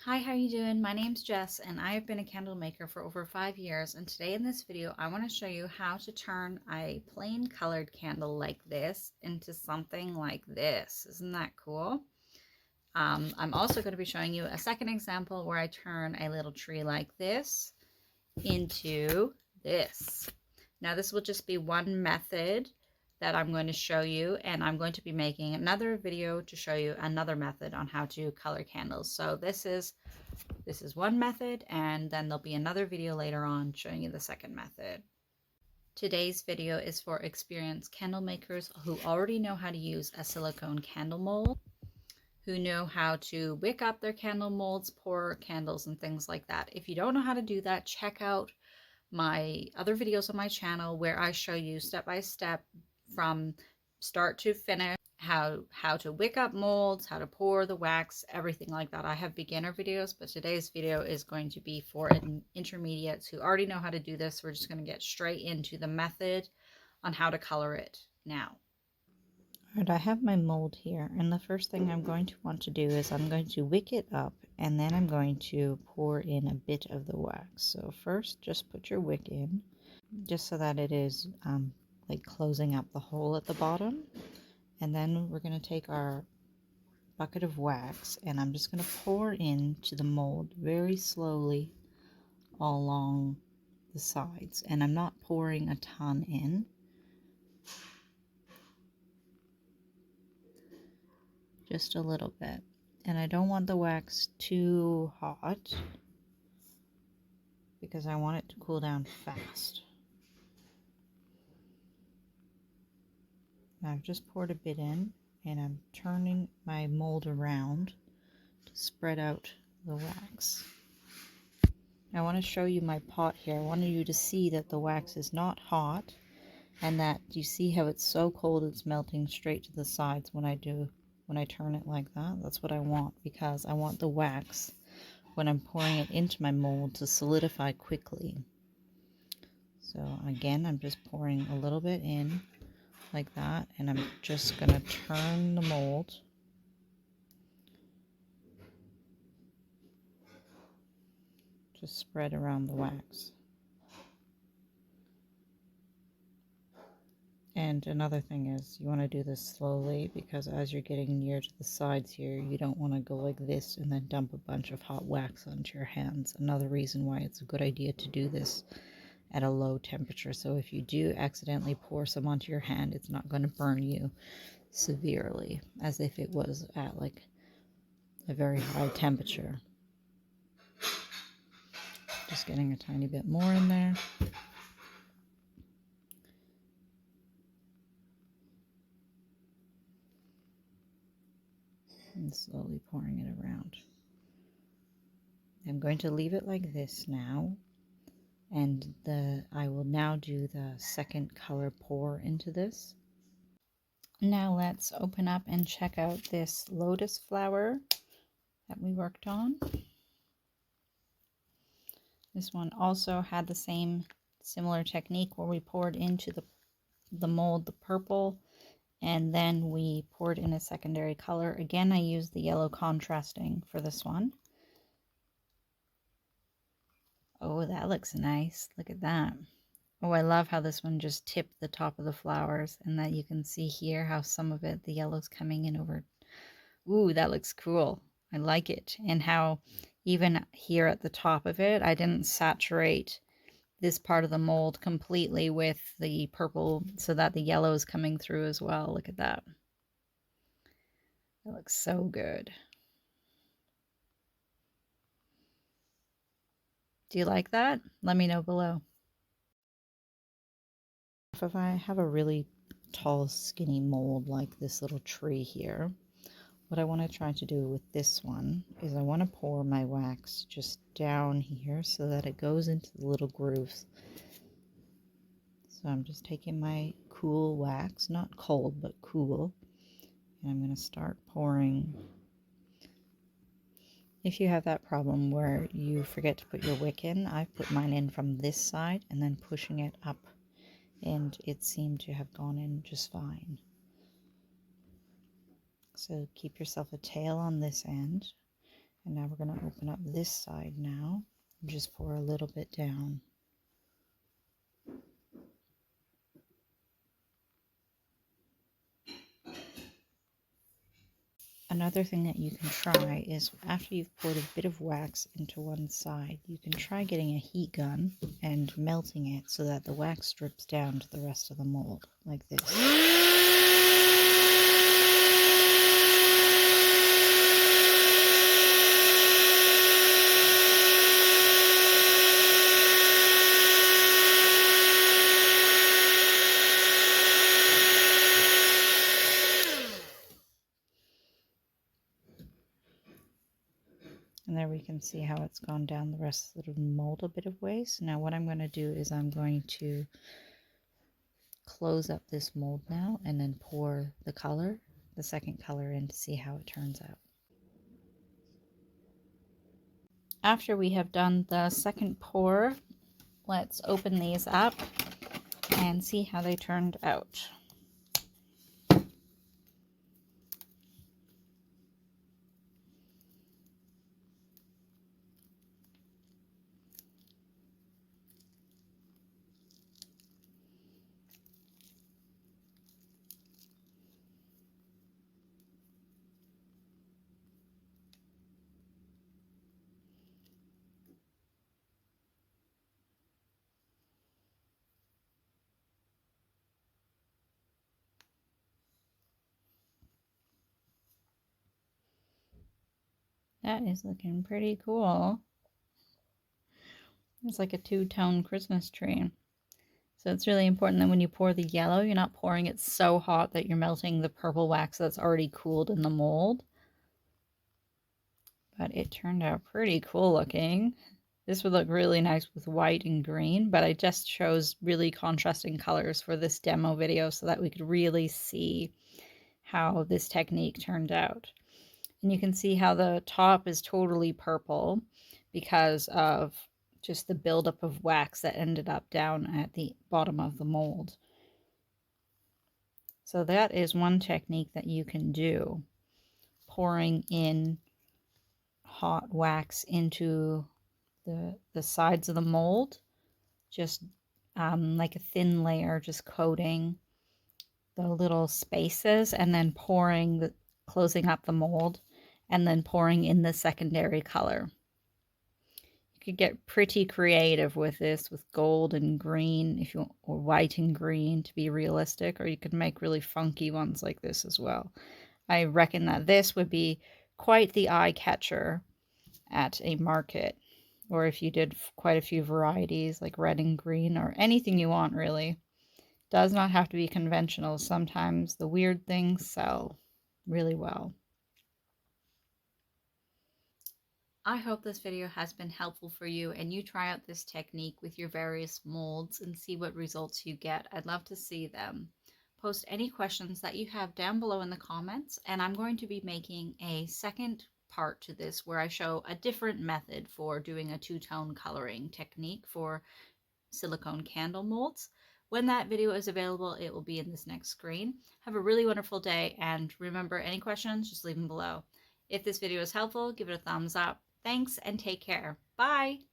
Hi, how are you doing? My name's Jess and I have been a candle maker for over 5 years, and today in this video I want to show you how to turn a plain colored candle like this into something like this. Isn't that cool? I'm also going to be showing you a second example where I turn a little tree like this into this. Now this will just be one method that I'm going to show you, and I'm going to be making another video to show you another method on how to color candles. So this is one method, and then there'll be another video later on showing you the second method. Today's video is for experienced candle makers who already know how to use a silicone candle mold, who know how to wick up their candle molds, pour candles, and things like that. If you don't know how to do that, check out my other videos on my channel where I show you step by step from start to finish how to wick up molds, how to pour the wax, everything like that. I have beginner videos, but today's video is going to be for intermediates who already know how to do this. We're just going to get straight into the method on how to color it now. Alright, I have my mold here, and the first thing I'm going to want to do is I'm going to wick it up, and then I'm going to pour in a bit of the wax. So first, just put your wick in, just so that it is like closing up the hole at the bottom. And then we're going to take our bucket of wax, and I'm just going to pour into the mold very slowly all along the sides. And I'm not pouring a ton in. Just a little bit. And I don't want the wax too hot because I want it to cool down fast. Now I've just poured a bit in, and I'm turning my mold around to spread out the wax. I want to show you my pot here. I wanted you to see that the wax is not hot, and that you see how it's so cold it's melting straight to the sides when I turn it like that. That's what I want, because I want the wax when I'm pouring it into my mold to solidify quickly. So again, I'm just pouring a little bit in like that, and I'm just going to turn the mold to spread around the wax. And another thing is, you want to do this slowly, because as you're getting near to the sides here, you don't want to go like this and then dump a bunch of hot wax onto your hands. Another reason why it's a good idea to do this at a low temperature. So if you do accidentally pour some onto your hand, it's not going to burn you severely as if it was at like a very high temperature. Just getting a tiny bit more in there. And slowly pouring it around. I'm going to leave it like this now, and I will now do the second color pour into this. Now let's open up and check out this lotus flower that we worked on. This one also had the same similar technique where we poured into the mold the purple, and then we poured in a secondary color. Again, I used the yellow contrasting for this one. Oh, that looks nice. Look at that. Oh, I love how this one just tipped the top of the flowers, and that you can see here how some of it, the yellow's coming in over. Ooh, that looks cool. I like it. And how even here at the top of it, I didn't saturate this part of the mold completely with the purple so that the yellow is coming through as well. Look at that. That looks so good. Do you like that? Let me know below. If I have a really tall, skinny mold like this little tree here, what I want to try to do with this one is I want to pour my wax just down here so that it goes into the little grooves. So I'm just taking my cool wax, not cold, but cool, and I'm going to start pouring. If you have that problem where you forget to put your wick in, I've put mine in from this side and then pushing it up, and it seemed to have gone in just fine. So keep yourself a tail on this end, And now we're going to open up this side now and just pour a little bit down. Another thing that you can try is after you've poured a bit of wax into one side, you can try getting a heat gun and melting it so that the wax drips down to the rest of the mold, like this. And there we can see how it's gone down the rest of the mold a bit of ways. Now what I'm going to do is I'm going to close up this mold now and then pour the color, the second color in to see how it turns out. After we have done the second pour, let's open these up and see how they turned out. That is looking pretty cool. It's like a two-tone Christmas tree. So it's really important that when you pour the yellow, you're not pouring it so hot that you're melting the purple wax that's already cooled in the mold. But it turned out pretty cool looking. This would look really nice with white and green, but I just chose really contrasting colors for this demo video so that we could really see how this technique turned out. And you can see how the top is totally purple because of just the buildup of wax that ended up down at the bottom of the mold. So that is one technique that you can do, pouring in hot wax into the sides of the mold, just like a thin layer, just coating the little spaces, and then closing up the mold, and then pouring in the secondary color. You could get pretty creative with this, with gold and green, if you want, or white and green to be realistic, or you could make really funky ones like this as well. I reckon that this would be quite the eye catcher at a market, or if you did quite a few varieties like red and green, or anything you want really. Does not have to be conventional. Sometimes the weird things sell really well. I hope this video has been helpful for you and you try out this technique with your various molds and see what results you get. I'd love to see them. Post any questions that you have down below in the comments, and I'm going to be making a second part to this where I show a different method for doing a two-tone coloring technique for silicone candle molds. When that video is available, it will be in this next screen. Have a really wonderful day, and remember, any questions, just leave them below. If this video is helpful, give it a thumbs up. Thanks, and take care. Bye!